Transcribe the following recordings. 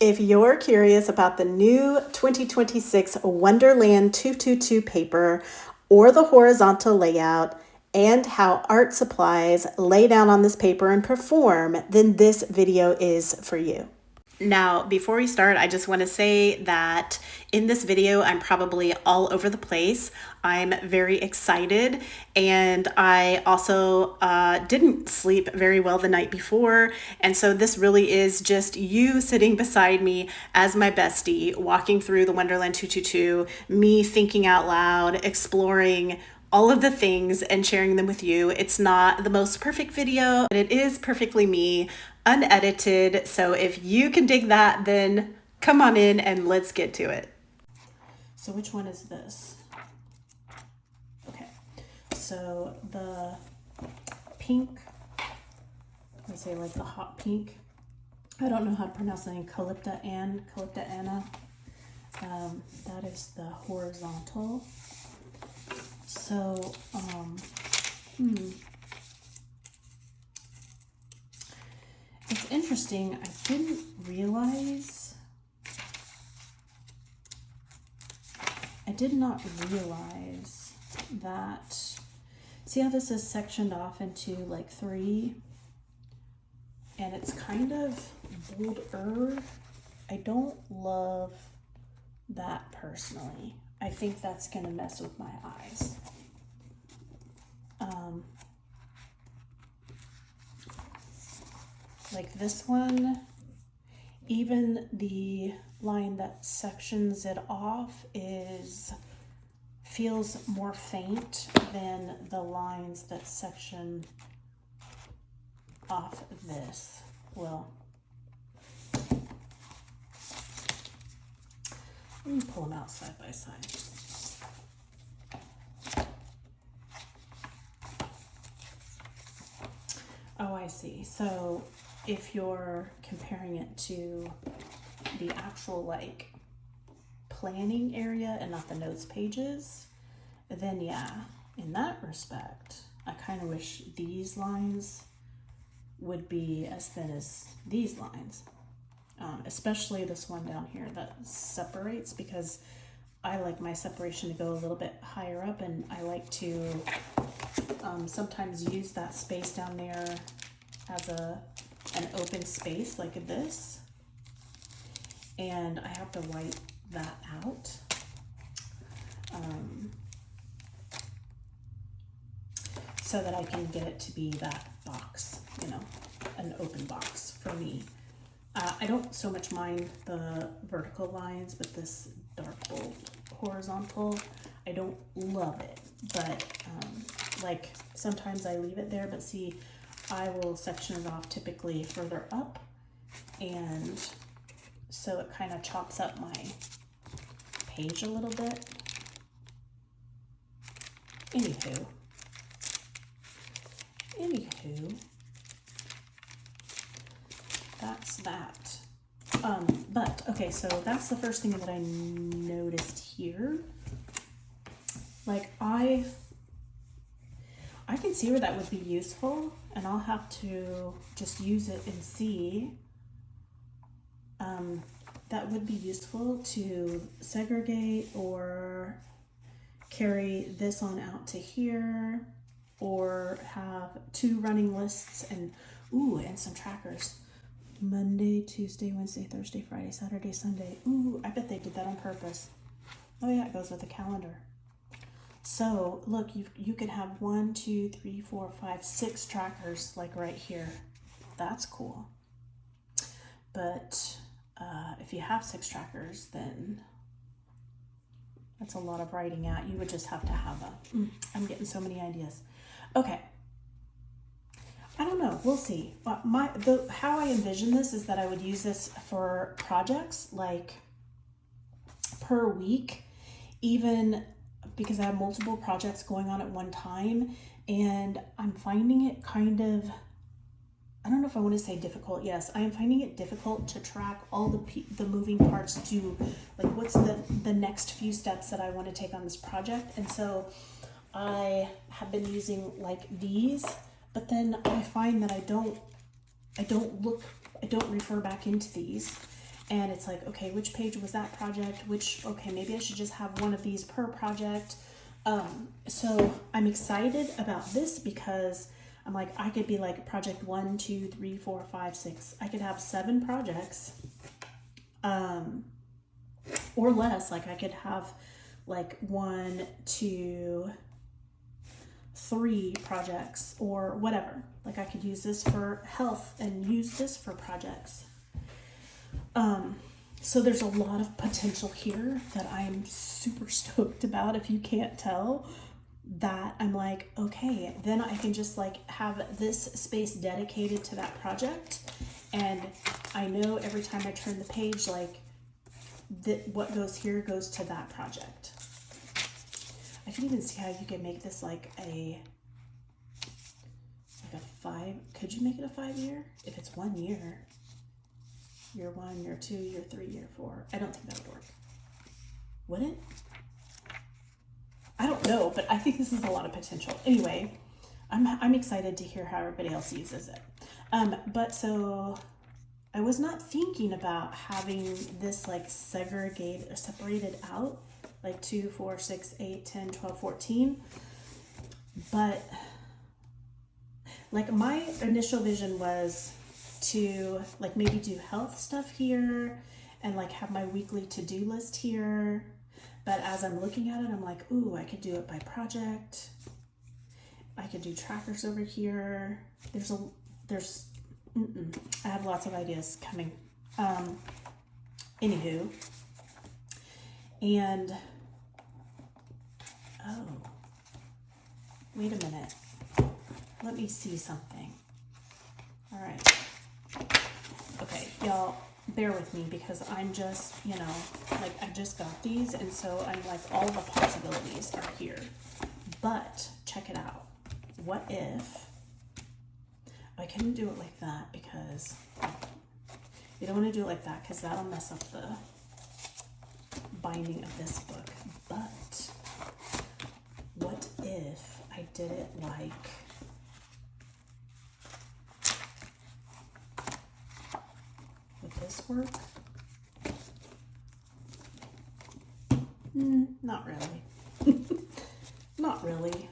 If you're curious about the new 2026 Wonderland 222 paper or the horizontal layout and how art supplies lay down on this paper and perform, then this video is for you. Now, before we start, I just want to say that in this video, I'm probably all over the place. I'm very excited, and I also didn't sleep very well the night before. And so this really is just you sitting beside me as my bestie, walking through the Wonderland 222, me thinking out loud, exploring all of the things and sharing them with you. It's not the most perfect video, but it is perfectly me, unedited. So if you can dig that, then come on in and let's get to it. So which one is this? Okay, so the pink, let's say like the hot pink. I don't know how to pronounce the name, Calypta Anna. That is the horizontal. So, it's interesting. I didn't realize, I did not realize that, see how this is sectioned off into like 3, and it's kind of bolder. I don't love that personally. I think that's gonna mess with my eyes. Like this one, even the line that sections it off feels more faint than the lines that section off this. Well, let me pull them out side by side. Oh, I see. So if you're comparing it to the actual like planning area and not the notes pages, then yeah, in that respect, I kind of wish these lines would be as thin as these lines. Especially this one down here that separates, because I like my separation to go a little bit higher up, and I like to sometimes use that space down there as an open space like this, and I have to wipe that out. So that I can get it to be that box, you know, an open box for me. I don't so much mind the vertical lines, but this dark bold horizontal, I don't love it, but like sometimes I leave it there, but see, I will section it off typically further up, and so it kind of chops up my page a little bit. Anywho, that's that. But okay, so that's the first thing that I noticed here. Like I can see where that would be useful, and I'll have to just use it and see. That would be useful to segregate or carry this on out to here, or have 2 running lists and some trackers. Monday, Tuesday, Wednesday, Thursday, Friday, Saturday, Sunday. Ooh, I bet they did that on purpose. Oh yeah, it goes with the calendar. So look, you can have 1, 2, 3, 4, 5, 6 trackers like right here. That's cool. But if you have 6 trackers, then that's a lot of writing out. You would just have to have I'm getting so many ideas. Okay. I don't know. We'll see. How I envision this is that I would use this for projects like per week, even because I have multiple projects going on at one time, and I'm finding it kind of, I don't know if I want to say difficult. Yes, I am finding it difficult to track all the moving parts to like what's the next few steps that I want to take on this project. And so I have been using like these, but then I find that I don't refer back into these. And it's like, okay, which page was that project? Okay, maybe I should just have one of these per project. So I'm excited about this because I'm like, I could be like project 1, 2, 3, 4, 5, 6. I could have 7 projects, or less. Like I could have like 1, 2, 3 projects or whatever. Like I could use this for health and use this for projects. So there's a lot of potential here that I'm super stoked about. If you can't tell, that I'm like, okay, then I can just like have this space dedicated to that project. And I know every time I turn the page, like what goes here goes to that project. I can even see how you could make this like a 5. Could you make it a 5-year? If it's 1 year. Year 1, year 2, year 3, year 4. I don't think that would work. Would it? I don't know, but I think this is a lot of potential. Anyway, I'm excited to hear how everybody else uses it. But so I was not thinking about having this like segregated or separated out like 2, 4, 6, 8, 10, 12, 14. But like my initial vision was to like maybe do health stuff here and like have my weekly to-do list here. But as I'm looking at it, I'm like, ooh, I could do it by project. I could do trackers over here. I have lots of ideas coming. Anywho, and oh, wait a minute. Let me see something. All right. Okay, y'all, bear with me because I'm just, like I just got these, and so I'm like, all the possibilities are here. But check it out. What if I couldn't do it like that? Because you don't want to do it like that because that'll mess up the binding of this book. But what if I did it like this work? Not really. Not really.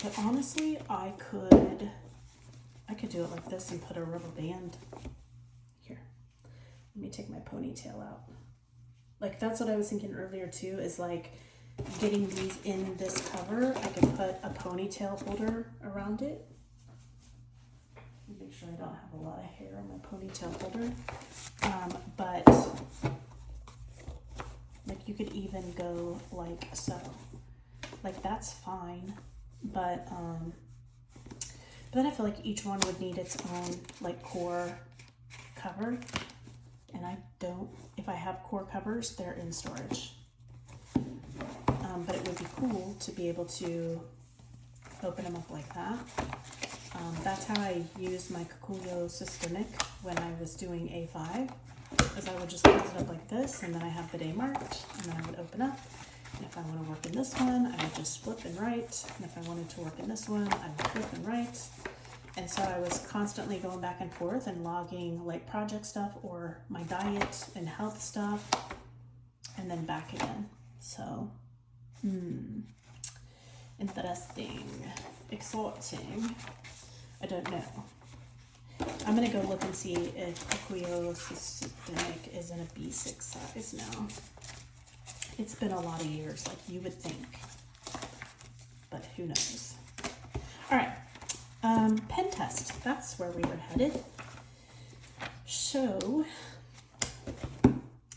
But honestly, I could do it like this and put a rubber band here. Let me take my ponytail out. Like that's what I was thinking earlier too, is like getting these in this cover. I could put a ponytail holder around it. Make sure I don't have a lot of hair on my ponytail holder. But like you could even go like so. Like that's fine. But then I feel like each one would need its own like core cover. And I don't, if I have core covers, they're in storage. But it would be cool to be able to open them up like that. That's how I used my Kikuyo systemic when I was doing A5, is I would just close it up like this, and then I have the day marked, and then I would open up. And if I want to work in this one, I would just flip and write. And if I wanted to work in this one, I would flip and write. And so I was constantly going back and forth and logging like project stuff or my diet and health stuff, and then back again. So, interesting, exciting. I don't know. I'm gonna go look and see if Kikuyo systemic is in a B6 size now. It's been a lot of years, like you would think, but who knows. All right, pen test. That's where we were headed. So,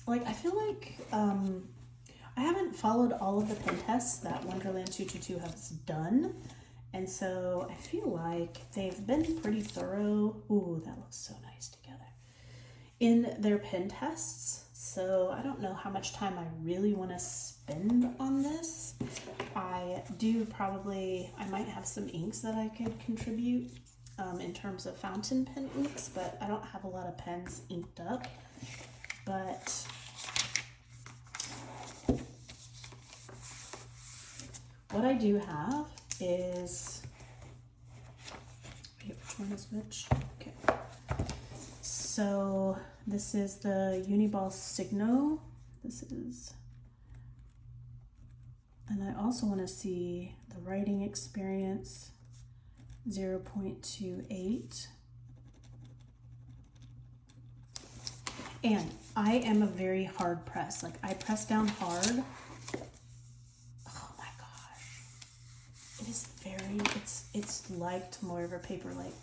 like, I feel like I haven't followed all of the pen tests that Wonderland 222 has done, and so I feel like they've been pretty thorough. Ooh, that looks so nice together. In their pen tests. So I don't know how much time I really want to spend on this. I might have some inks that I could contribute in terms of fountain pen inks, but I don't have a lot of pens inked up. But what I do have is, wait, which one is which? Okay. so this is the Uniball Signo. This is, and I also want to see the writing experience 0.28. And I am a very hard press. Like I press down hard. Oh my gosh. It is very, it's liked more of a paper like.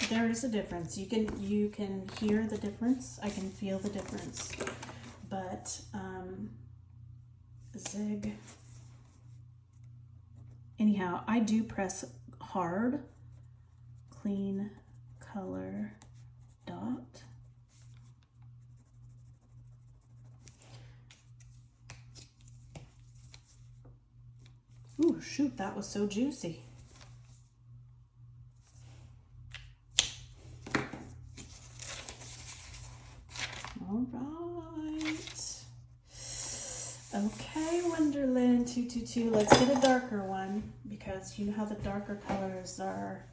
There is a difference. You can hear the difference. I can feel the difference. But Zig. Anyhow, I do press hard. Clean color dot. Ooh, shoot, that was so juicy. All right. Okay, Wonderland 222. Let's get a darker one because you know how the darker colors are.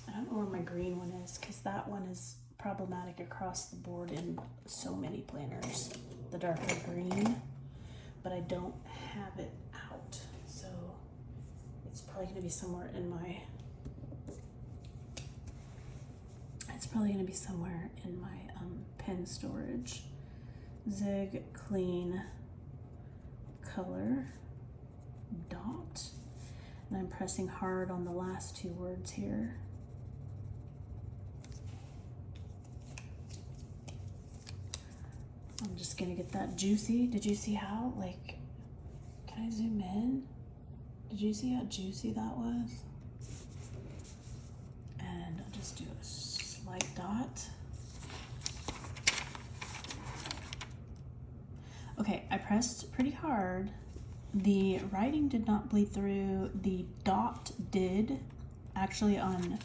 I don't know where my green one is because that one is problematic across the board in so many planners. The darker green, but I don't have it out. So it's probably going to be somewhere in my pen storage. Zig clean color dot, and I'm pressing hard on the last two words here. I'm just gonna get that juicy. Did you see how, like, can I zoom in? Did you see how juicy that was? And I'll just do a slight dot. Okay, I pressed pretty hard. The writing did not bleed through. The dot did, actually, on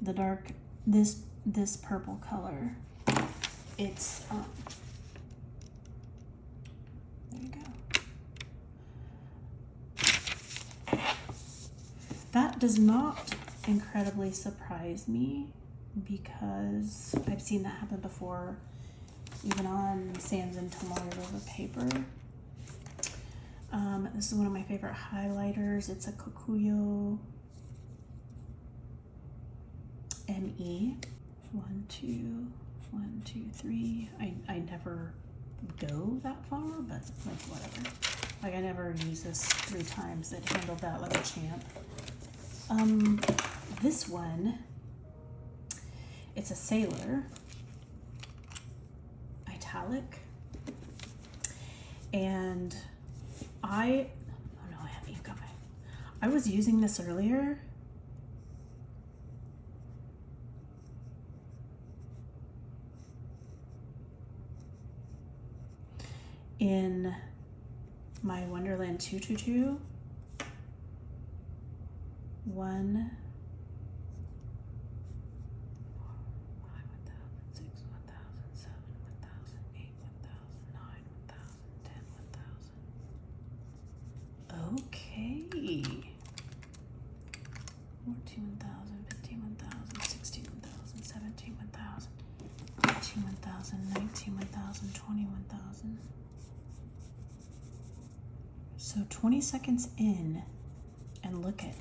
the dark, this purple color. It's, there you go. That does not incredibly surprise me because I've seen that happen before, even on Sands and Tomorrow paper. This is one of my favorite highlighters. It's a Kokuyo ME. 1, 2, 1, 2, 3. I never go that far, but like whatever. Like I never use this 3 times. It handled that like a champ. This one, it's a Sailor italic, and I was using this earlier. In my Wonderland 222, 1, 6, 1,000, 7, 1,000, 8, 1,000, 9, 1,000, 10, 1,000. Okay. 14, 1,000, 15, 1,000, 16, 1,000, 17, 1,000, 18, 1,000, 19, 1,000, 20, 1,000. So 20 seconds in, and look at,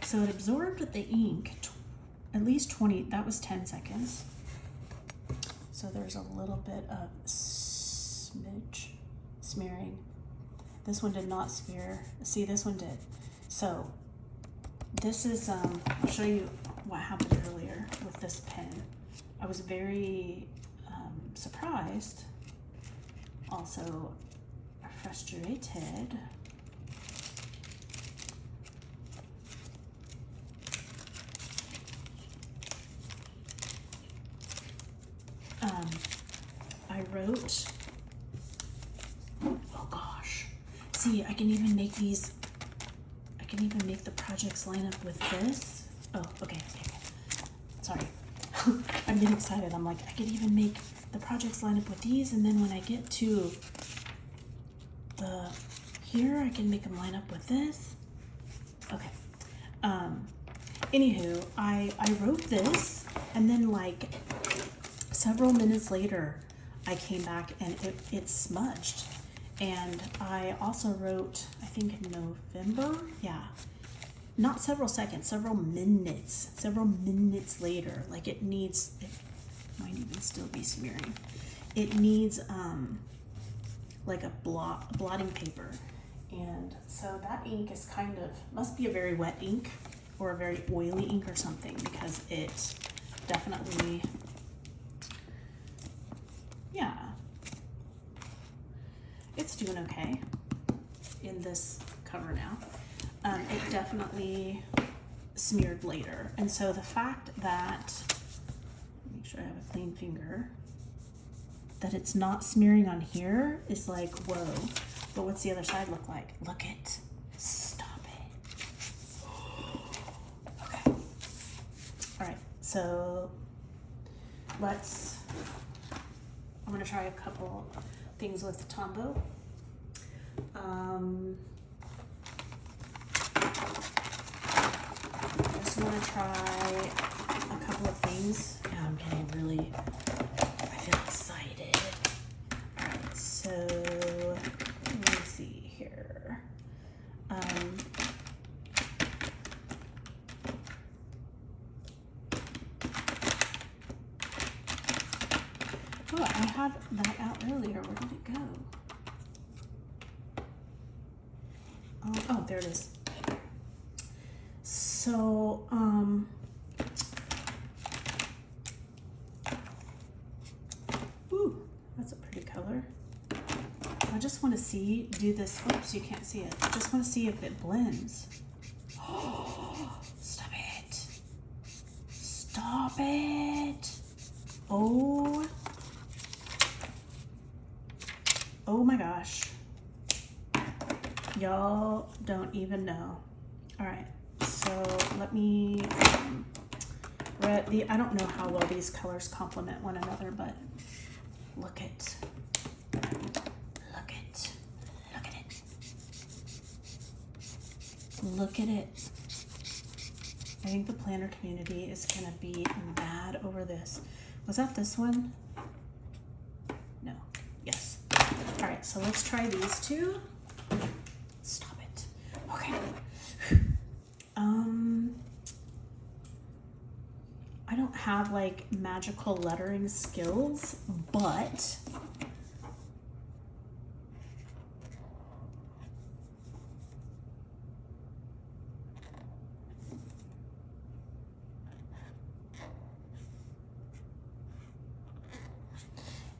so it absorbed the ink, at least 20, that was 10 seconds. So there's a little bit of smearing. This one did not smear. See, this one did. So this is, I'll show you what happened earlier with this pen. I was very surprised, also frustrated. I wrote, oh gosh, see, I can even make these, I can even make the projects line up with this. Oh, okay. Sorry. I'm getting excited. I'm like, I could even make the projects line up with these, and then when I get to the here, I can make them line up with this. Okay. Anywho, I wrote this, and then like several minutes later, I came back and it smudged. And I also wrote, I think in November, yeah, not several seconds, several minutes later, like it needs, it might even still be smearing. It needs like a blotting paper. And so that ink is kind of, must be a very wet ink or a very oily ink or something, because it definitely, yeah, it's doing okay in this cover now. It definitely smeared later. And so the fact that, make sure I have a clean finger, that it's not smearing on here is like, whoa. But what's the other side look like? Look it. Stop it. Okay. All right, so let's, I'm gonna try a couple things with Tombow. Just want to try a couple of things. Yeah, I'm getting really, I feel excited. All right, so let me see here. Oh, I had that out earlier. Where did it go? Oh, there it is. So, ooh, that's a pretty color. I just want to see, do this, oops, you can't see it. I just want to see if it blends. Oh, stop it. Stop it. Oh my gosh. Y'all don't even know. All right, so let me, I don't know how well these colors complement one another, but look at it. Look at it. I think the planner community is gonna be mad over this. Was that this one? No, yes. All right, so let's try these two. Stop it. Okay. I don't have like magical lettering skills, but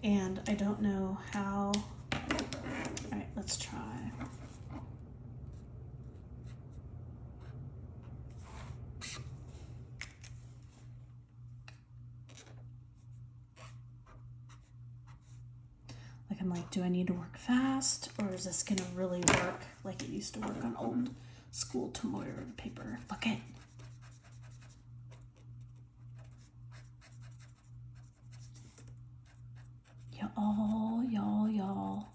and I don't know how. All right, let's try. I'm like, do I need to work fast, or is this gonna really work like it used to work on old school tomoe paper? Look at. Y'all.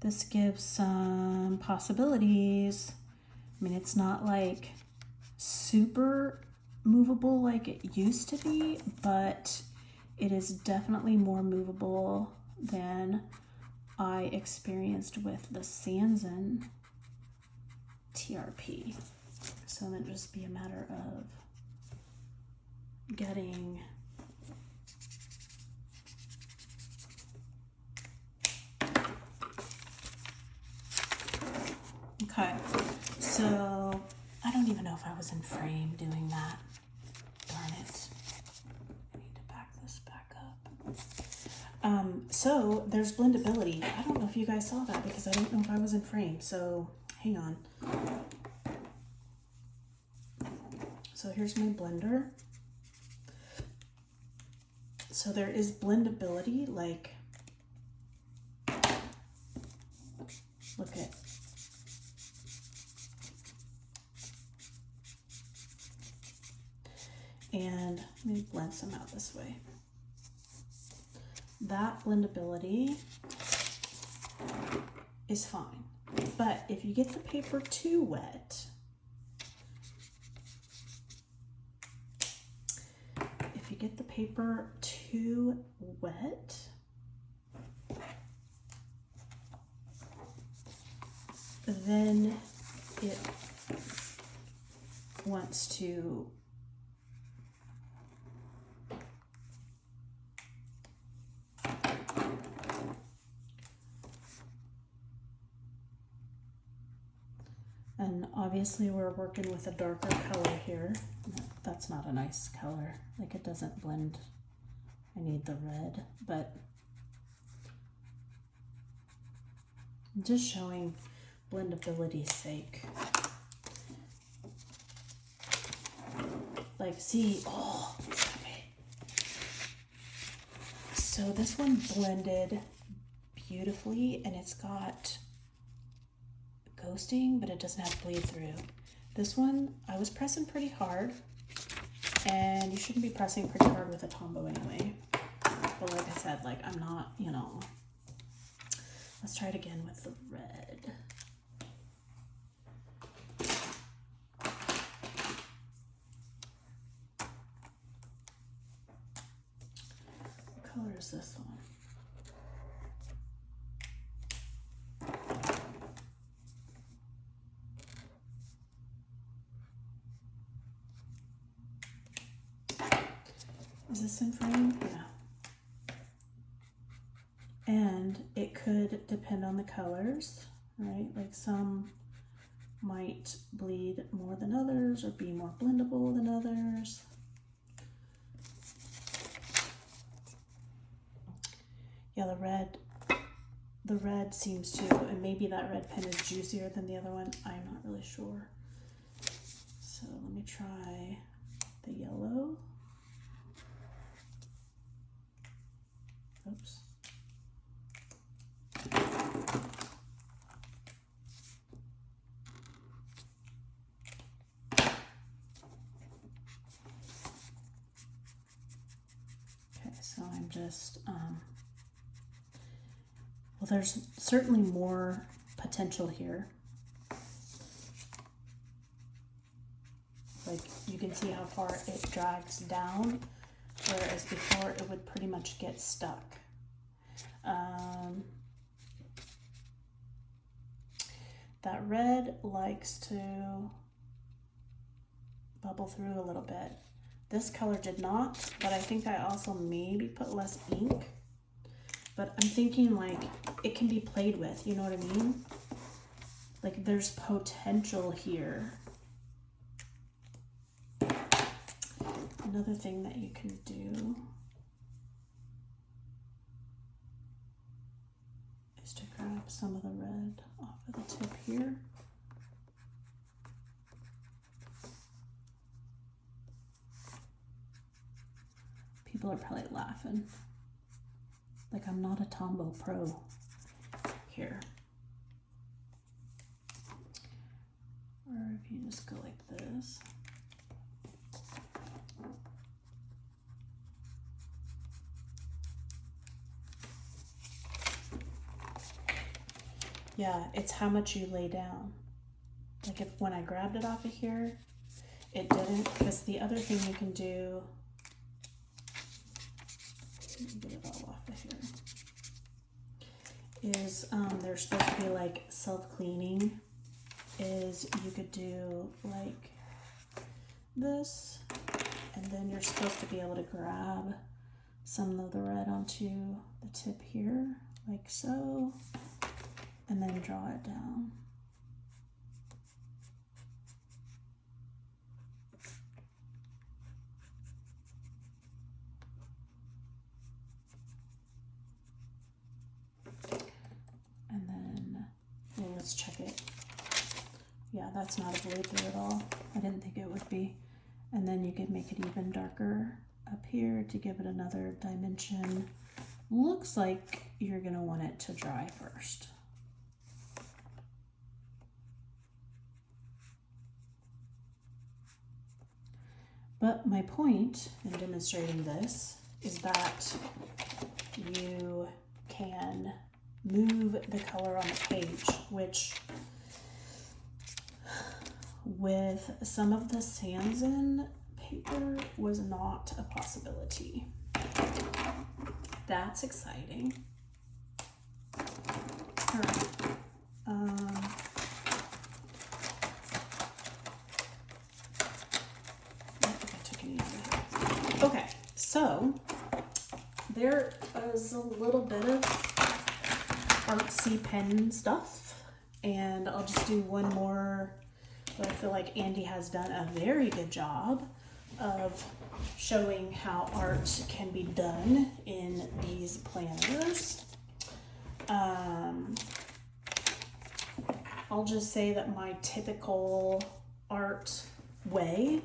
This gives some possibilities. I mean, it's not like super movable like it used to be, but it is definitely more movable than I experienced with the Sanzen TRP. So then just be a matter of getting okay. So I don't even know if I was in frame doing that. Darn it. I need to back this back up. So there's blendability. I don't know if you guys saw that because I don't know if I was in frame. So hang on. So here's my blender. So there is blendability, like, look at, and let me blend some out this way. That blendability is fine. But if you get the paper too wet, then it wants to and obviously we're working with a darker color here. That's not a nice color, like it doesn't blend. I need the red, but I'm just showing blendability's sake. Like, see, oh, okay. So this one blended beautifully, and it's got ghosting, but it doesn't have bleed through. This one, I was pressing pretty hard, and you shouldn't be pressing pretty hard with a Tombow anyway. But like I said, like I'm not, you know. Let's try it again with the red. What color is this one? Is this in frame? Yeah. And it could depend on the colors, right? Like some might bleed more than others or be more blendable than others. Yeah, the red seems to, and maybe that red pen is juicier than the other one. I'm not really sure. So let me try the yellow. Oops. Okay, so I'm just, well, there's certainly more potential here. Like you can see how far it drags down, whereas before it would pretty much get stuck. That red likes to bubble through a little bit. This color did not, but I think I also maybe put less ink. But I'm thinking like it can be played with, you know what I mean? Like there's potential here. Another thing that you can do is to grab some of the red off of the tip here. People are probably laughing. Like I'm not a Tombow pro here. Or if you just go like this. Yeah, it's how much you lay down. Like if when I grabbed it off of here, it didn't, because the other thing you can do, get it all off of here, is they're supposed to be like self-cleaning, is you could do like this, and then you're supposed to be able to grab some of the red onto the tip here, like so, and then draw it down. And then, well, let's check it. Yeah, that's not a bleed through at all. I didn't think it would be. And then you could make it even darker. up here to give it another dimension. Looks like you're going to want it to dry first. But my point in demonstrating this is that you can move the color on the page, which with some of the Sanzin paper was not a possibility. That's exciting. All right. Okay, so there is a little bit of artsy pen stuff, and I'll just do one more. But I feel like Andy has done a very good job of showing how art can be done in these planners. I'll just say that my typical art way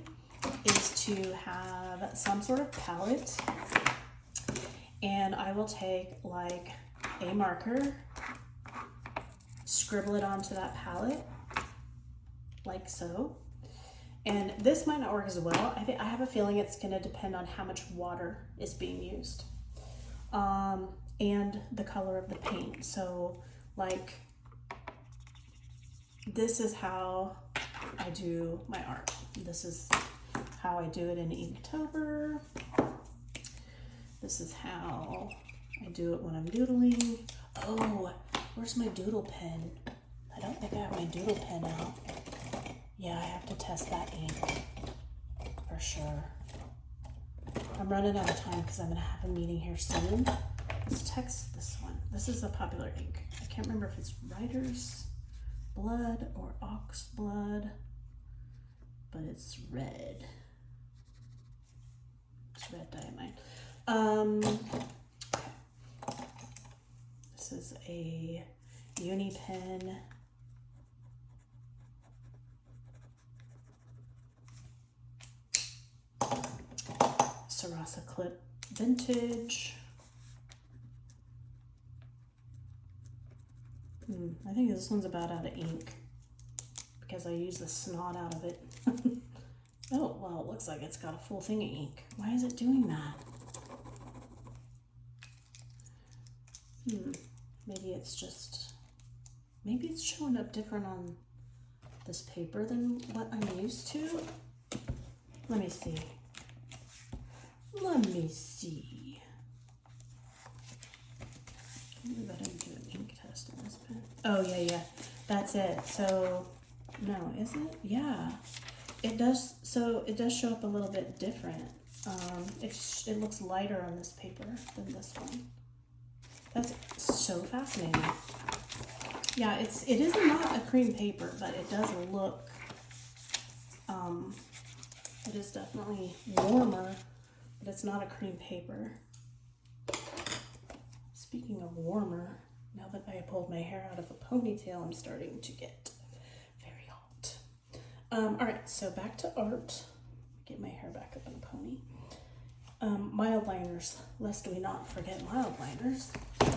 is to have some sort of palette, and I will take like a marker, scribble it onto that palette like so. And this might not work as well. I have a feeling it's going to depend on how much water is being used, and the color of the paint. So like this is how I do my art. This is how I do it in Inktober. This is how I do it when I'm doodling. Oh, where's my doodle pen? I don't think I have my doodle pen out. Yeah, I have to test that ink for sure. I'm running out of time because I'm gonna have a meeting here soon. Let's text this one. This is a popular ink. I can't remember if it's Writer's Blood or Ox Blood, but it's red. It's red diamine. This is a uni pen. Sarasa Clip Vintage. I think this one's about out of ink because I use the snot out of it. Oh, well, it looks like it's got a full thing of ink. Why is it doing that? Maybe it's showing up different on this paper than what I'm used to. Let me see. Let me see. Maybe I didn't do an ink test on this pen. Oh, yeah. That's it. So, no, is it? Yeah. It does. So it does show up a little bit different. It looks lighter on this paper than this one. That's so fascinating. Yeah, it is not a cream paper, but it does look. It is definitely warmer, but it's not a cream paper. Speaking of warmer, now that I pulled my hair out of a ponytail, I'm starting to get very hot. All right, so back to art. Get my hair back up in a pony. Mild liners, lest we not forget mild liners. I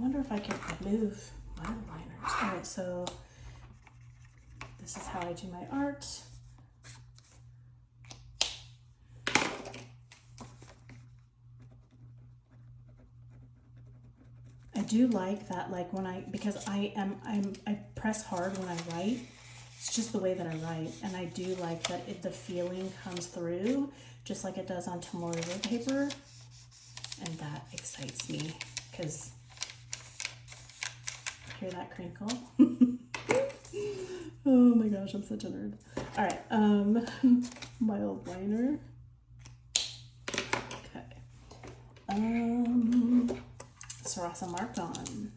wonder if I can remove mild liners. All right, so this is how I do my art. I do like that, like when because I press hard when I write. It's just the way that I write, and I do like that the feeling comes through just like it does on Tomorrow paper, and that excites me because hear that crinkle? Oh my gosh, I'm such a nerd. All right, mild liner. Okay. Sarasa Mark-On.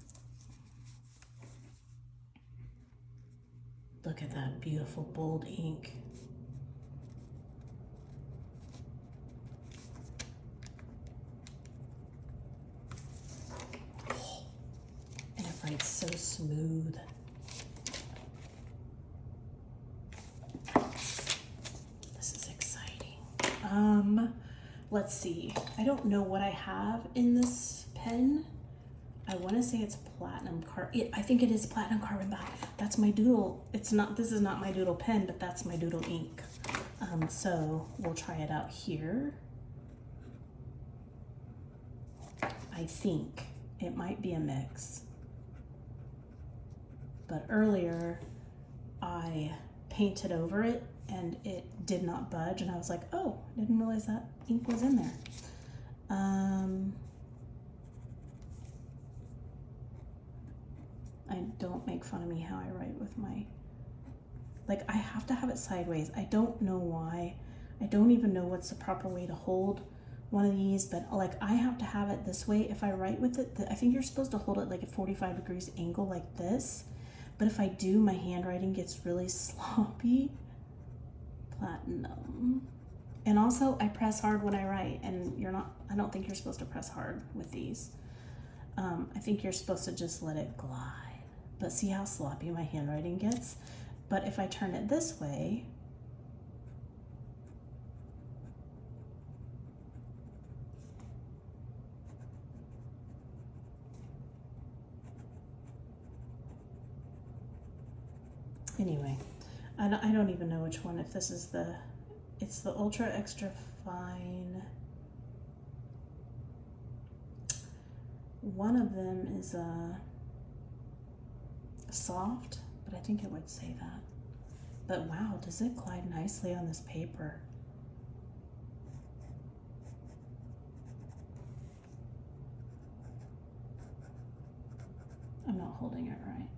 Look at that beautiful bold ink. And it writes so smooth. This is exciting. let's see. I don't know what I have in this pen. I want to say it's platinum I think it is platinum carbon black. That's my doodle. It's not, this is not my doodle pen, but that's my doodle ink. So we'll try it out here. I think it might be a mix. But earlier I painted over it and it did not budge, and I was like, oh, I didn't realize that ink was in there. Don't make fun of me how I write with my, like, I have to have it sideways. I don't know why. I don't even know what's the proper way to hold one of these, but like I have to have it this way. If I write with it, I think you're supposed to hold it like a 45 degrees angle like this. But if I do, my handwriting gets really sloppy. Platinum. And also I press hard when I write, and I don't think you're supposed to press hard with these. I think you're supposed to just let it glide. But see how sloppy my handwriting gets? But if I turn it this way, anyway, I don't even know which one. If this is it's the ultra extra fine. One of them is soft, but I think it would say that. But wow, does it glide nicely on this paper? I'm not holding it right.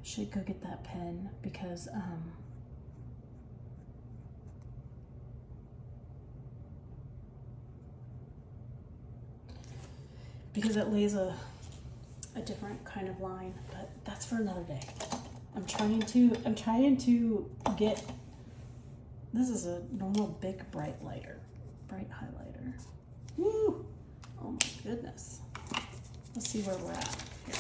Should go get that pen because it lays a different kind of line, but that's for another day. I'm trying to get, this is a normal big bright highlighter. Woo! Oh my goodness. Let's see where we're at here.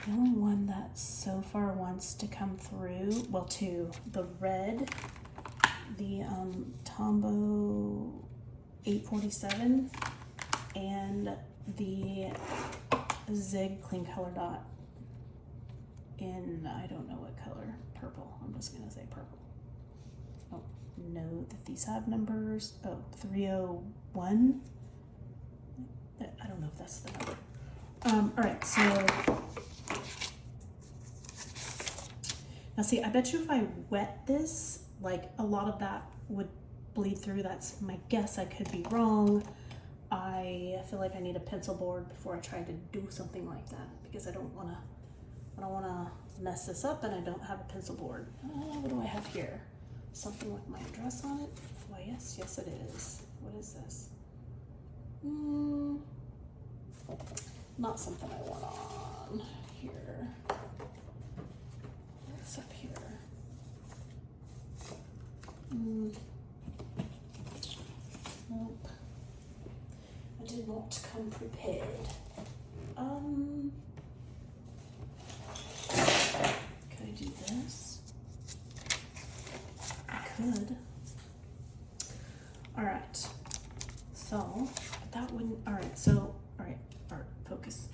The only one that so far wants to come through, well, two, the red, the Tombow 847, and the Zig Clean Color Dot in, I don't know what color, purple. I'm just gonna say purple. Oh, know that these have numbers. Oh, 301. I don't know if that's the number. All right, so now see, I bet you if I wet this, like a lot of that would bleed through. That's my guess. I could be wrong. I feel like I need a pencil board before I try to do something like that because I don't want to mess this up, and I don't have a pencil board. What do I have here? Something with my address on it? Why, yes, it is. What is this? Not something I want on here. What's up here? Nope. I did not come prepared. Could I do this? I could. All right. So, but that wouldn't, all right, so, all right, Art, focus.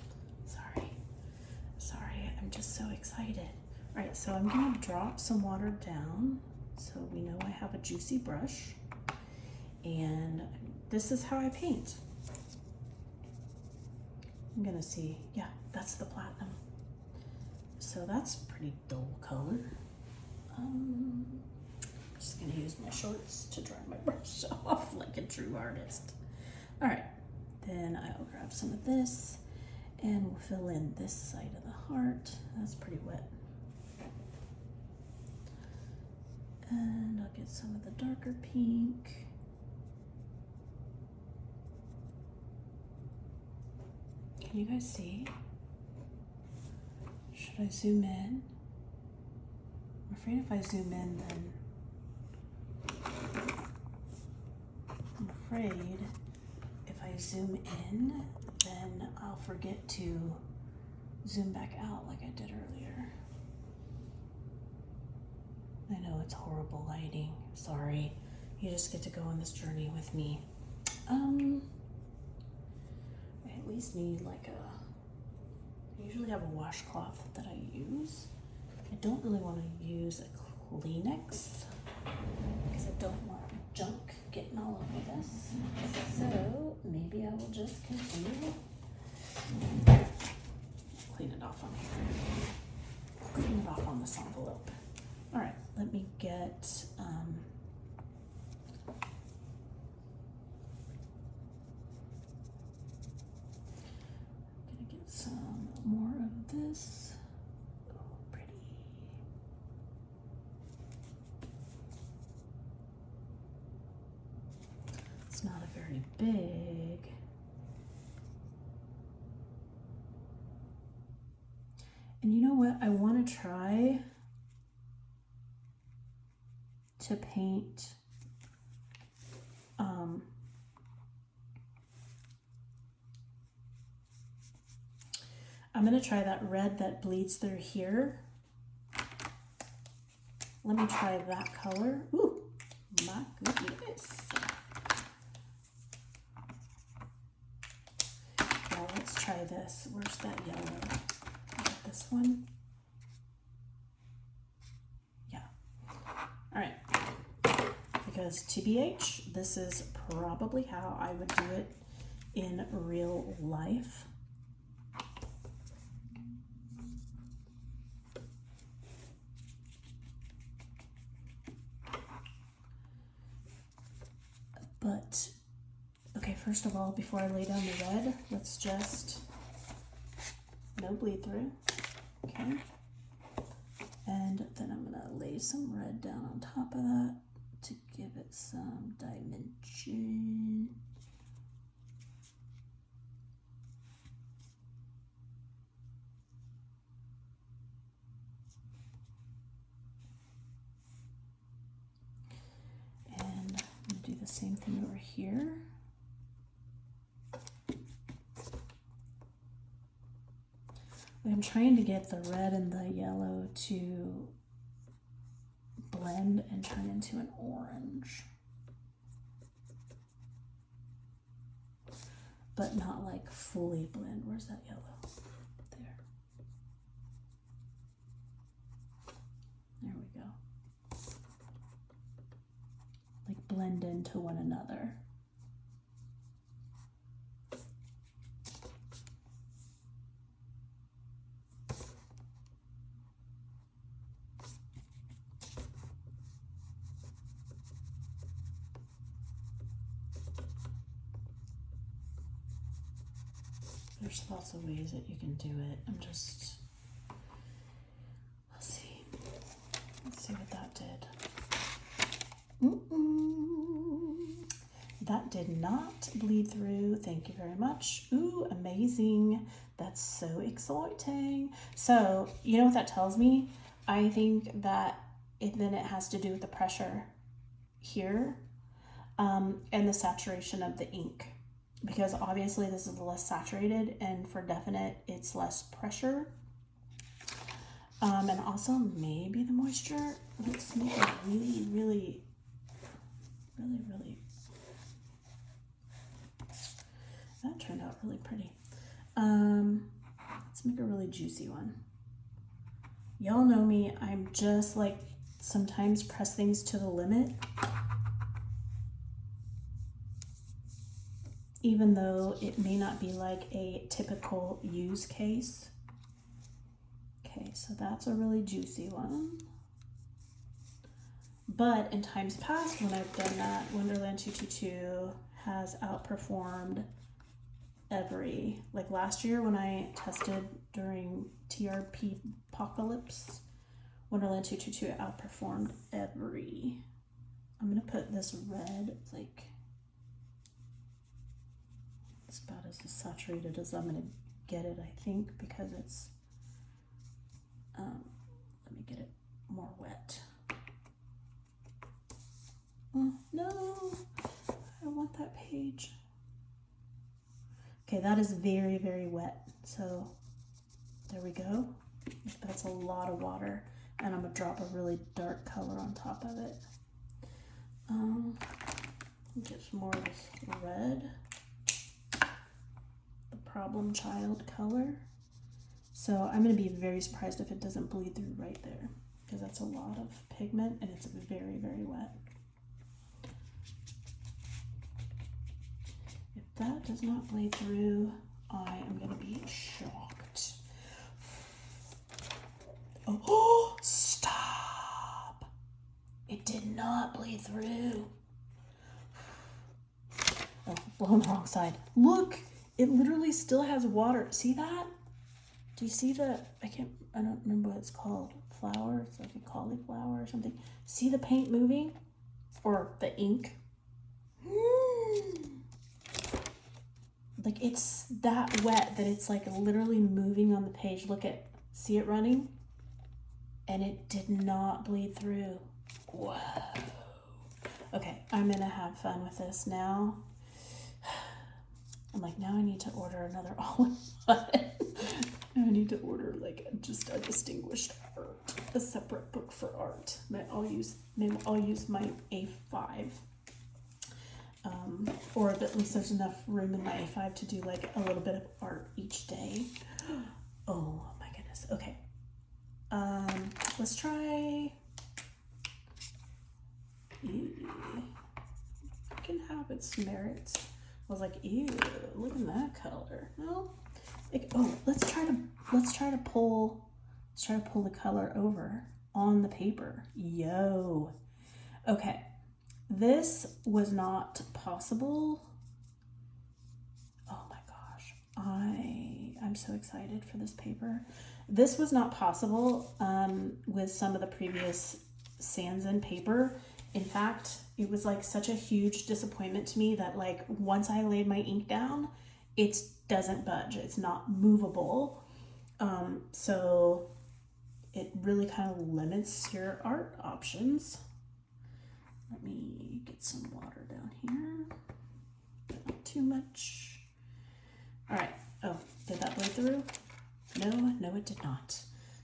Sorry, I'm just so excited. All right, so I'm gonna drop some water down so we know I have a juicy brush. And this is how I paint. I'm gonna see, yeah, that's the platinum. So that's a pretty dull color. I'm just gonna use my shorts to dry my brush off like a true artist. All right, Then I'll grab some of this and we'll fill in this side of the heart. That's pretty wet. And I'll get some of the darker pink. Can you guys see? Should I zoom in? I'm afraid if I zoom in, then I'm afraid if I zoom in, then I'll forget to zoom back out like I did earlier. I know it's horrible lighting. Sorry. You just get to go on this journey with me. I at least need like I usually have a washcloth that I use. I don't really want to use a Kleenex because I don't want junk getting all over this. So maybe I will just continue. Clean it off on here. Clean it off on this envelope. All right, let me get some more of this. Oh, pretty. It's not a very big. And you know what? I want to try to paint I'm going to try that red that bleeds through here. Let me try that color. Ooh, my goodness. Now let's try this. Where's that yellow? This one? Yeah. All right. Because TBH, this is probably how I would do it in real life. But, okay, first of all, before I lay down the red, let's just, no bleed through, okay? And then I'm gonna lay some red down on top of that to give it some dimension. The same thing over here. I'm trying to get the red and the yellow to blend and turn into an orange, but not like fully blend. Where's that yellow? There. There we go. Like blend into one another. There's lots of ways that you can do it. let's see what that did. That did not bleed through. Thank you very much. Ooh, amazing. That's so exciting. So, you know what that tells me? I think that then it has to do with the pressure here and the saturation of the ink. Because obviously this is less saturated, and for definite, it's less pressure. And also maybe the moisture. Let's make it really that turned out really pretty. Let's make a really juicy one. Y'all know me, I'm just like sometimes press things to the limit, even though it may not be like a typical use case. Okay, so that's a really juicy one. But in times past when I've done that, Wonderland 222 has outperformed every, like last year when I tested during TRP apocalypse, Wonderland 222 outperformed every. I'm gonna put this red, like, it's about as saturated as I'm gonna get it, I think, because it's, let me get it more wet. Oh, no, I want that page. Okay, that is very, very wet. So there we go. That's a lot of water. And I'm gonna drop a really dark color on top of it. Get some more of this red, the problem child color. So I'm gonna be very surprised if it doesn't bleed through right there, because that's a lot of pigment and it's very, very wet. If that does not bleed through, I am gonna be shocked. Oh, stop! It did not bleed through. Oh, blown the wrong side. Look, it literally still has water. See that? Do you see the, I don't remember what it's called. Flower, it's like a cauliflower or something. See the paint moving? Or the ink? Like it's that wet that it's like literally moving on the page. Look at, see it running? And it did not bleed through. Whoa. Okay, I'm gonna have fun with this now. I'm like, now I need to order another all-in-one. I need to order like just a distinguished art, a separate book for art that maybe I'll use my A5. Or at least there's enough room in my A5 to do like a little bit of art each day. Oh my goodness. Okay. Let's try. Ew. It can have its merits. I was like, ew, look at that color. No. Let's try to pull the color over on the paper. Yo. Okay. This was not possible. Oh my gosh. I'm so excited for this paper. This was not possible with some of the previous Sans and paper. In fact, it was like such a huge disappointment to me that like once I laid my ink down, it doesn't budge. It's not movable. So it really kind of limits your art options. Let me get some water down here. Not too much. All right. Oh, did that bleed through? No, it did not.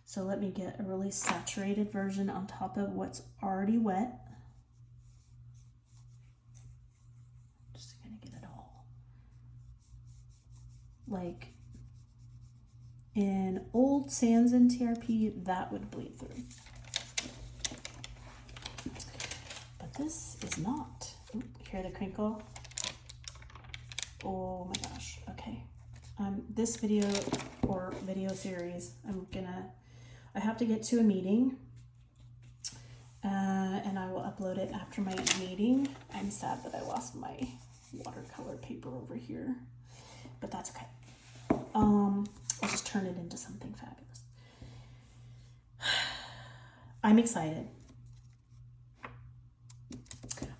So let me get a really saturated version on top of what's already wet. Just gonna get it all. Like in old Sans and TRP, that would bleed through. But this is not. Ooh, hear the crinkle? Oh my gosh, okay. This video or video series, I have to get to a meeting and I will upload it after my meeting. I'm sad that I lost my watercolor paper over here, but that's okay. I'll just turn it into something fabulous. I'm excited.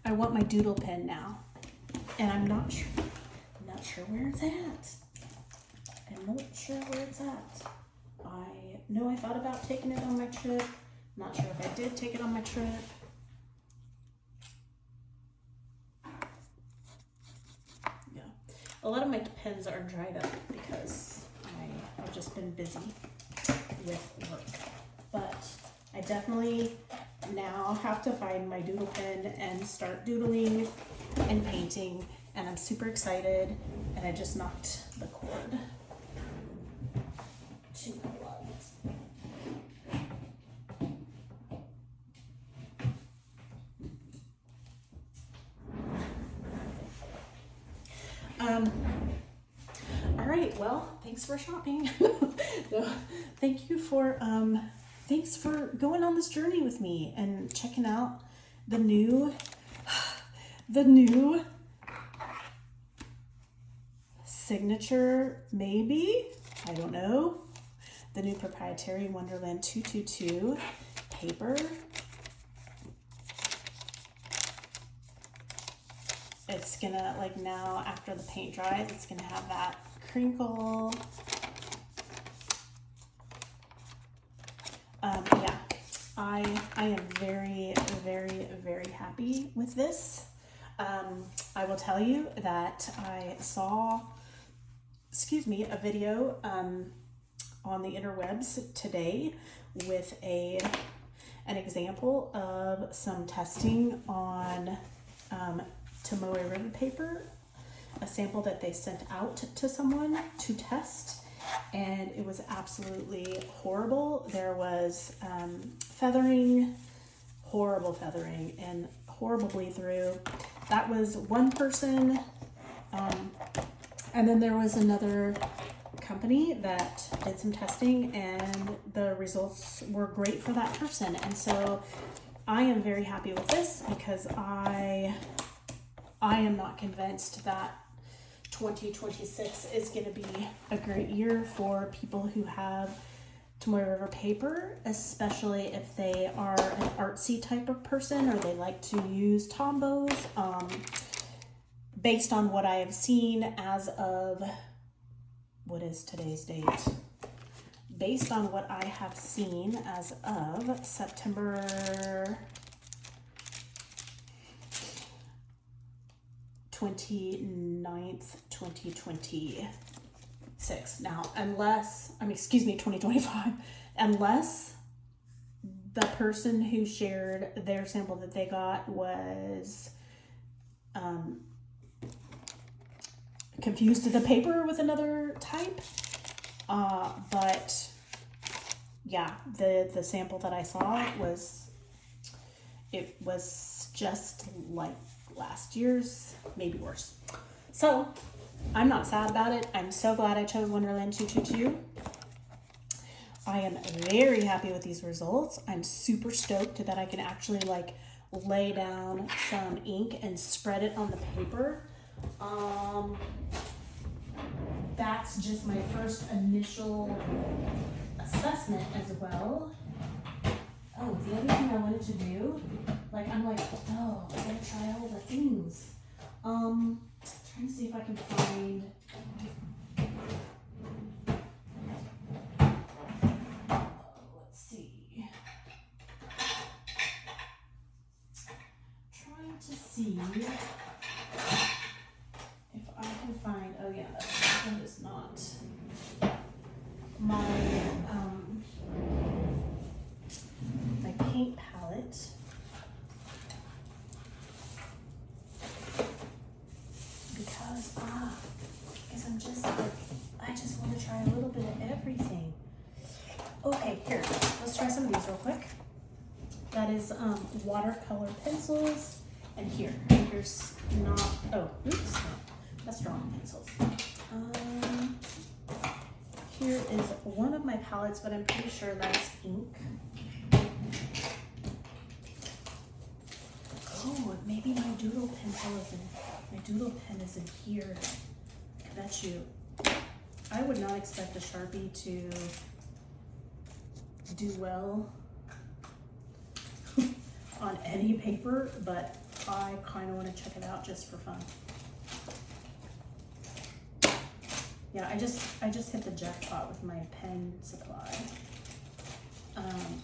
I want my doodle pen now, and I'm not sure where it's at. I'm not sure where it's at. I know I thought about taking it on my trip. Not sure if I did take it on my trip. Yeah, a lot of my pens are dried up because I've just been busy with work. But I definitely now have to find my doodle pen and start doodling and painting, and I'm super excited. And I just knocked the cord to my lungs. All right, well, thanks for shopping. No, thanks for going on this journey with me and checking out the new signature, maybe, I don't know. The new proprietary Wonderland 222 paper. It's gonna, like now after the paint dries, it's gonna have that crinkle. Yeah, I am very, very, very happy with this. I will tell you that I saw, a video on the interwebs today with an example of some testing on Tomoe River paper, a sample that they sent out to someone to test, and it was absolutely horrible. There was feathering, horrible feathering, and horrible bleed through. That was one person, and then there was another company that did some testing, and the results were great for that person. And so I am very happy with this because I am not convinced that 2026 is going to be a great year for people who have Tomoe River paper, especially if they are an artsy type of person or they like to use Tombos. Based on what I have seen as of, what is today's date? Based on what I have seen as of September 29th, 2026. Now, 2025, unless the person who shared their sample that they got was confused the paper with another type. But yeah, the sample that I saw was just like last year's, maybe worse. So I'm not sad about it. I'm so glad I chose Wonderland 222. I am very happy with these results. I'm super stoked that I can actually like lay down some ink and spread it on the paper. That's just my first initial assessment as well. Oh, the other thing I wanted to do, I'm like, oh, I gotta try all the things. Trying to see if I can find. Let's see. Trying to see if I can find. Oh yeah, that is not my my paint palette. Because I'm just like, I just want to try a little bit of everything. Okay, here, let's try some of these real quick. That is watercolor pencils, and here's not, that's drawing pencils. Here is one of my palettes, but I'm pretty sure that's ink. Oh, maybe my doodle pencil is in, my doodle pen is in here. I bet you. I would not expect a Sharpie to do well on any paper, but I kind of want to check it out just for fun. Yeah, I just hit the jackpot with my pen supply.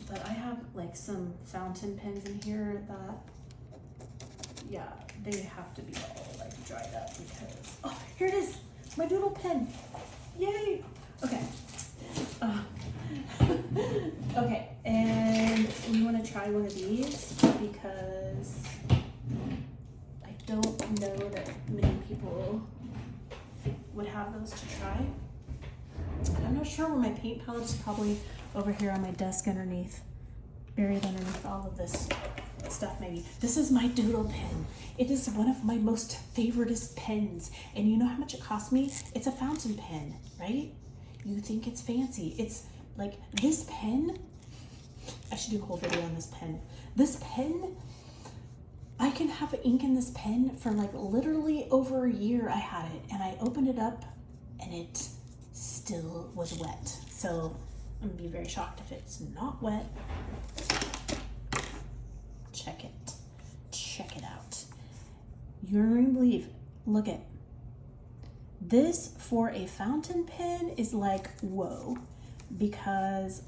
But I have like some fountain pens in here that, yeah, they have to be all like dried up because, oh, here it is, my doodle pen. Yay. Okay. Okay, and we want to try one of these because I don't know that many people would have those to try. And I'm not sure where my paint palette is, probably over here on my desk underneath, buried underneath all of this stuff maybe. This is my doodle pen. It is one of my most favoriteest pens. And you know how much it cost me? It's a fountain pen, right? You think it's fancy. It's like this pen. I should do a whole video on this pen. This pen, I can have ink in this pen for like literally over a year. I had it and I opened it up and it still was wet. So I'm gonna be very shocked if it's not wet. Check it out. You're not gonna believe, look at this for a fountain pen is like, whoa, because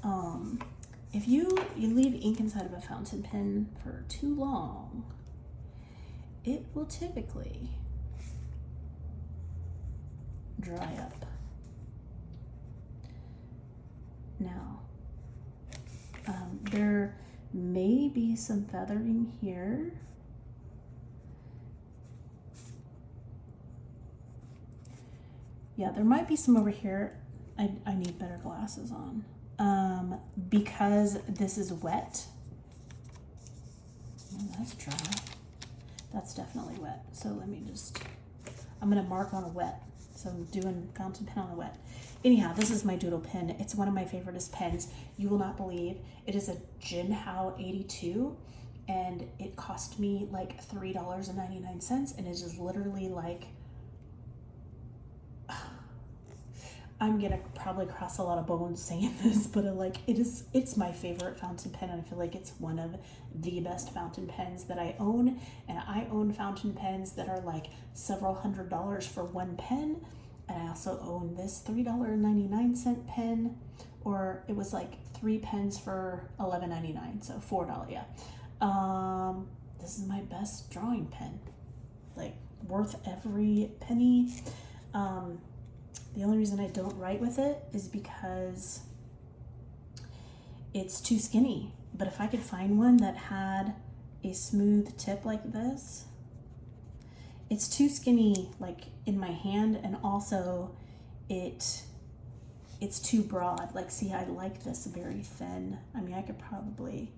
if you leave ink inside of a fountain pen for too long, it will typically dry up. Now, there may be some feathering here. Yeah, there might be some over here. I need better glasses on. Because this is wet. Oh, that's dry. That's definitely wet. So let me just, I'm gonna mark on a wet. So I'm doing fountain pen on a wet. Anyhow, this is my doodle pen. It's one of my favoriteest pens. You will not believe, it is a Jinhao 82 and it cost me like $3.99 and it is literally like, I'm gonna probably cross a lot of bones saying this, but it's my favorite fountain pen, and I feel like it's one of the best fountain pens that I own. And I own fountain pens that are like several $100s for one pen, and I also own this $3.99 pen, or it was like 3 pens for $11.99, so $4, yeah. This is my best drawing pen, like worth every penny. The only reason I don't write with it is because it's too skinny. But if I could find one that had a smooth tip like this, it's too skinny like in my hand, and also it's too broad. Like, see, I like this very thin. I mean, I could probably,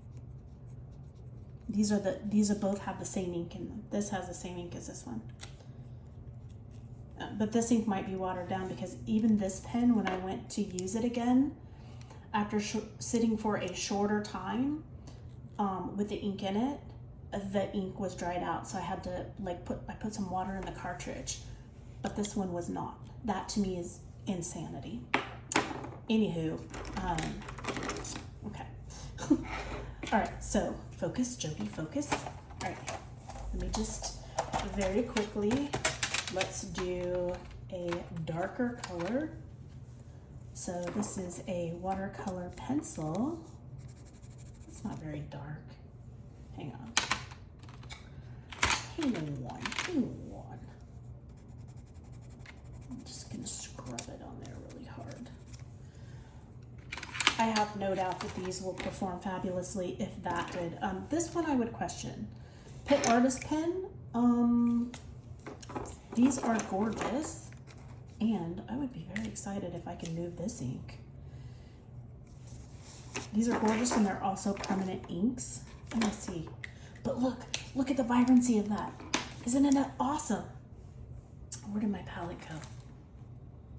these are both have the same ink in them. This has the same ink as this one. But this ink might be watered down, because even this pen, when I went to use it again, after sitting for a shorter time with the ink in it, the ink was dried out. So I had to I put some water in the cartridge, but this one was not. That to me is insanity. Anywho, okay. All right, so focus, Jody, focus. All right, let me just very quickly, let's do a darker color. So this is a watercolor pencil. It's not very dark. Hang on. Hang on. I'm just gonna scrub it on there really hard. I have no doubt that these will perform fabulously if that would. This one I would question. Pitt Artist Pen. These are gorgeous, and I would be very excited if I can move this ink. These are gorgeous, and they're also permanent inks. Let me see. But look at the vibrancy of that. Isn't it awesome? Where did my palette go?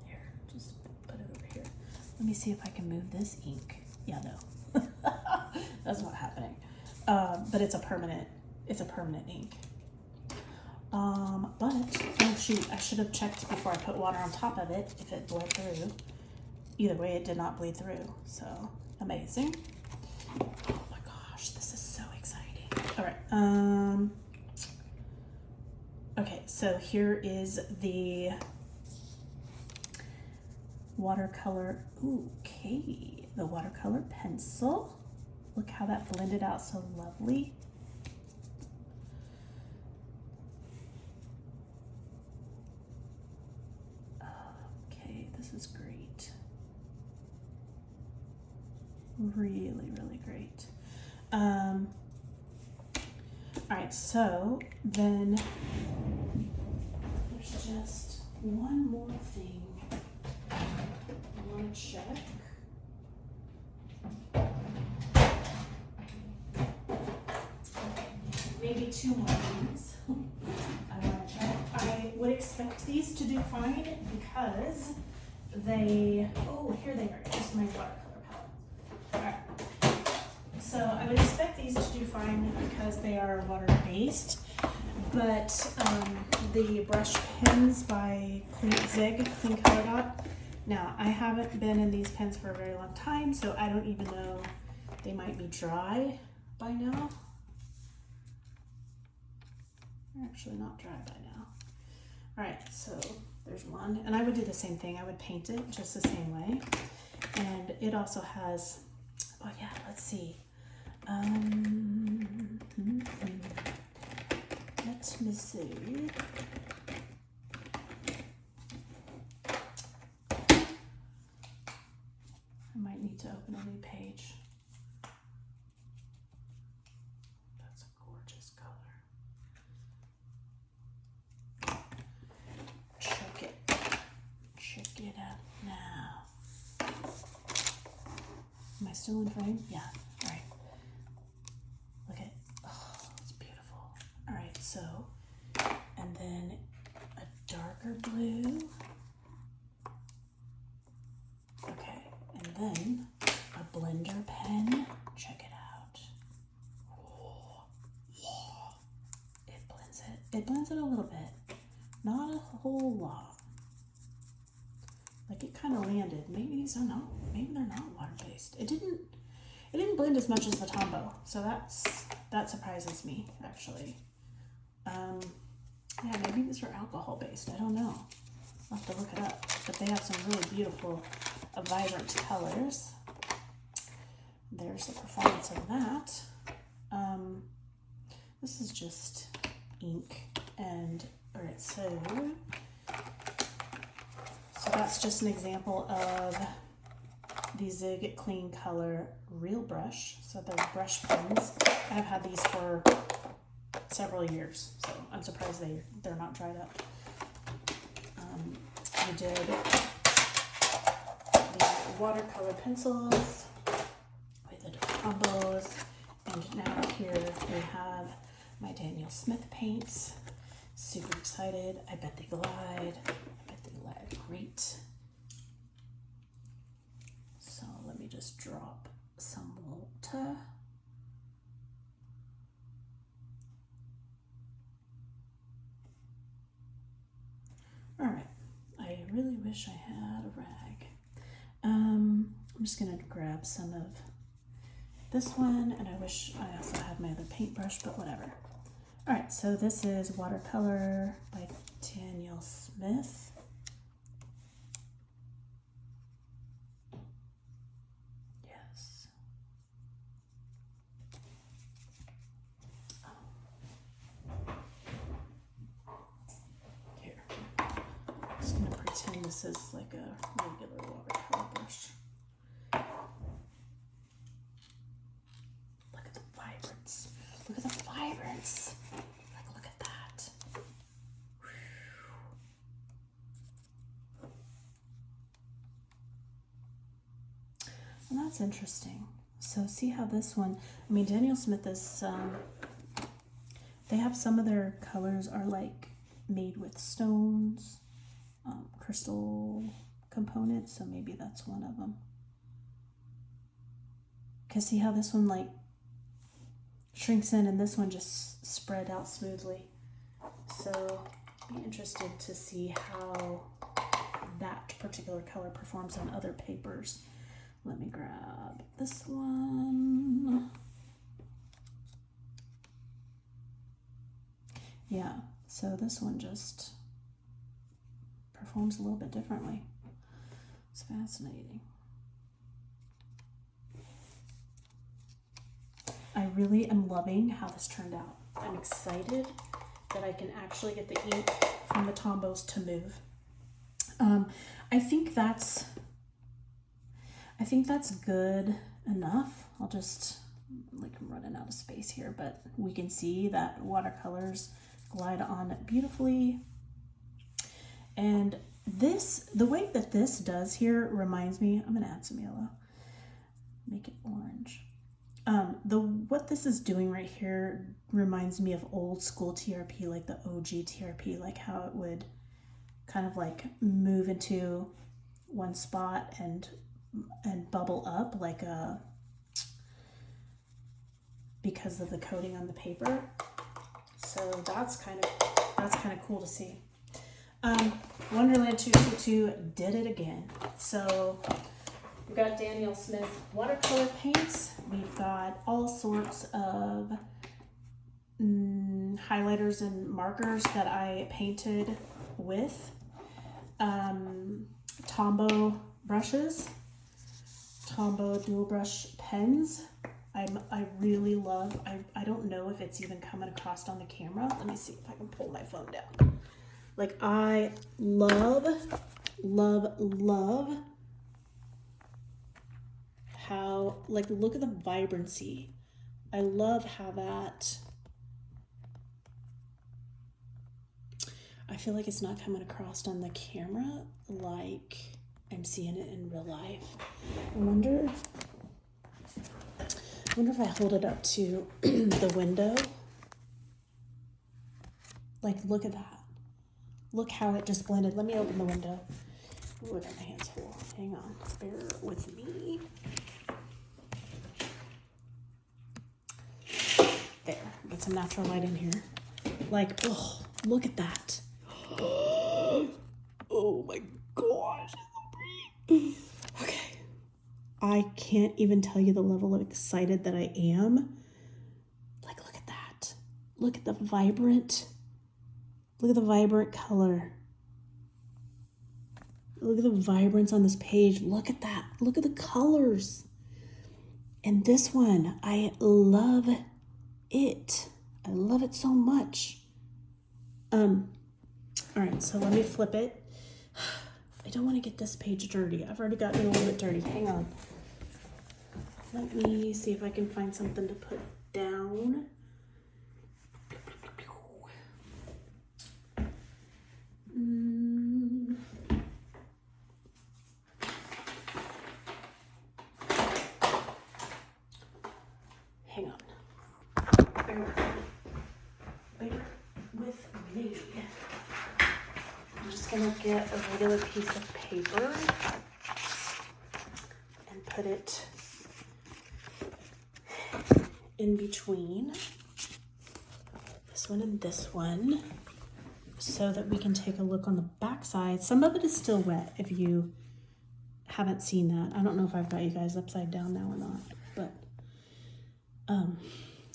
Here, just put it over here. Let me see if I can move this ink. Yeah, no, that's not happening. But it's a permanent ink. But, oh shoot, I should have checked before I put water on top of it if it bled through. Either way, it did not bleed through, so amazing. Oh my gosh, this is so exciting. All right, okay, so here is the watercolor, okay, the watercolor pencil. Look how that blended out so lovely. Is great. Really, really great. All right, so then there's just one more thing I want to check. Maybe 2 more things I want to check. I would expect these to do fine because they, oh, here they are, just my watercolor palette. All right, so I would expect these to do fine because they are water-based. But the brush pens by Zig Clean Color Dot. Now, I haven't been in these pens for a very long time, so I don't even know. They might be dry by now. They're actually not dry by now. All right, so there's one. And I would do the same thing. I would paint it just the same way. And it also has, oh yeah, let's see. Let me see. I might need to open a new page. That's a gorgeous color. Check it out now. Am I still in frame? Yeah, all right. Look at, oh, it's beautiful. All right, so, and then a darker blue. Okay, and then a blender pen. Check it out. Oh, yeah. It blends it. It blends it a little bit. Not a whole lot. Like it kind of landed. Maybe these are not. Maybe they're not water-based. It didn't blend as much as the Tombow, so that surprises me actually. Yeah, maybe these are alcohol-based. I don't know. I'll have to look it up. But they have some really beautiful, vibrant colors. There's the performance of that. This is just ink and, or it's so that's just an example of the Zig Clean Color Real Brush. So they're brush pens. I've had these for several years, so I'm surprised they're not dried up. I did the watercolor pencils with the combos, and now here we have my Daniel Smith paints. Super excited. I bet they glide. I bet they glide great. So let me just drop some water. All right, I really wish I had a rag. I'm just gonna grab some of this one, and I wish I also had my other paintbrush, but whatever. All right, so this is Watercolor by Daniel Smith. Yes. Here. I'm just gonna pretend this is like a regular watercolor brush. Look at the vibrance. Look at the vibrance. Like, look at that. And that's interesting. So see how this one, I mean, Daniel Smith is, they have some of their colors are like made with stones, crystal components, so maybe that's one of them. Because see how this one like shrinks in and this one just spread out smoothly. So be interested to see how that particular color performs on other papers. Let me grab this one. Yeah, so this one just performs a little bit differently. It's fascinating. I really am loving how this turned out. I'm excited that I can actually get the ink from the Tombows to move. I think that's good enough. I'll just, like, I'm running out of space here, but we can see that watercolors glide on beautifully. And this, the way that this does here reminds me, I'm gonna add some yellow, make it orange. What this is doing right here reminds me of old school TRP, like the OG TRP, like how it would kind of like move into one spot and bubble up like because of the coating on the paper. So that's kind of cool to see. Wonderland 222 did it again. So we've got Daniel Smith watercolor paints. We've got all sorts of highlighters and markers that I painted with. Tombow brushes, Tombow dual brush pens. I really love, I don't know if it's even coming across on the camera. Let me see if I can pull my phone down. Like I love how, like, look at the vibrancy. I love how that, I feel like it's not coming across on the camera like I'm seeing it in real life. I wonder if I hold it up to the window. Like, look at that. Look how it just blended. Let me open the window. Ooh, I got my hands full. Hang on. Bear with me. There. Get some natural light in here. Like, oh, look at that. Oh my gosh. Okay. I can't even tell you the level of excited that I am. Like, look at that. Look at the vibrant color. Look at the vibrance on this page. Look at that. Look at the colors. And this one, I love it. I love it so much. All right, so let me flip it. I don't want to get this page dirty. I've already gotten it a little bit dirty. Hang on. Let me see if I can find something to put down. Hang on. Bear with me. I'm just gonna get a regular piece of paper and put it in between this one and this one so that we can take a look on the back side. Some of it is still wet if you haven't seen that. I don't know if I've got you guys upside down now or not, but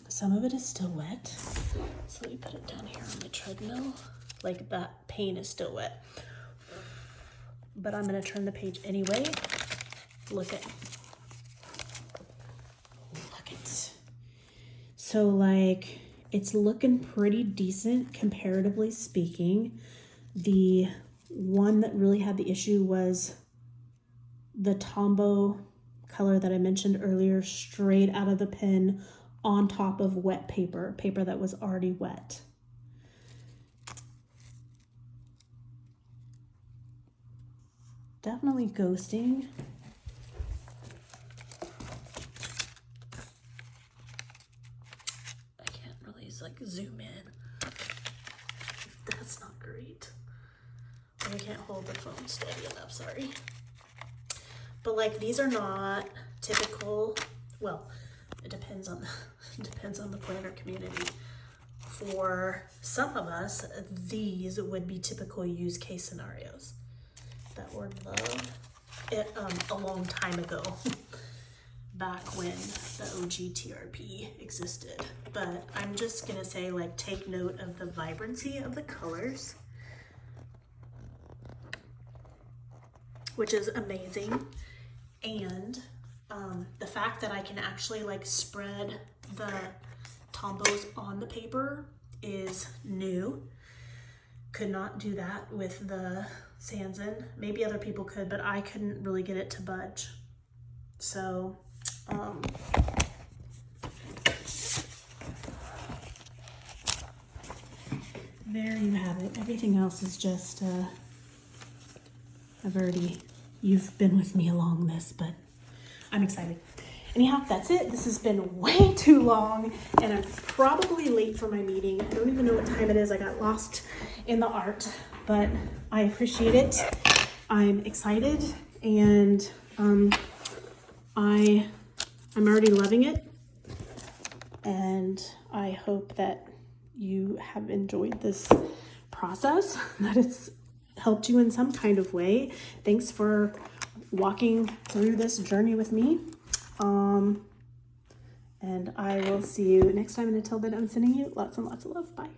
some of it is still wet. So let me put it down here on the treadmill. Like, that paint is still wet. But I'm gonna turn the page anyway. Look at it. So, like, it's looking pretty decent comparatively speaking. The one that really had the issue was the Tombow color that I mentioned earlier, straight out of the pen on top of wet paper that was already wet. Definitely ghosting. I can't really like zoom in. That's not great. I can't hold the phone steady enough, sorry. But like, these are not typical, well, it depends on the planner community. For some of us, these would be typical use case scenarios. That word love, it a long time ago, back when the OG TRP existed. But I'm just gonna say, like, take note of the vibrancy of the colors, which is amazing. And the fact that I can actually like spread the Tombows on the paper is new. Could not do that with the Sanzen. Maybe other people could, but I couldn't really get it to budge. So there you have it. Everything else is just you've been with me along this, but I'm excited. Anyhow, that's it. This has been way too long, and I'm probably late for my meeting. I don't even know what time it is. I got lost in the art, but I appreciate it. I'm excited, and I'm already loving it, and I hope that you have enjoyed this process, that it's helped you in some kind of way. Thanks for walking through this journey with me. And I will see you next time. And until then, I'm sending you lots and lots of love. Bye.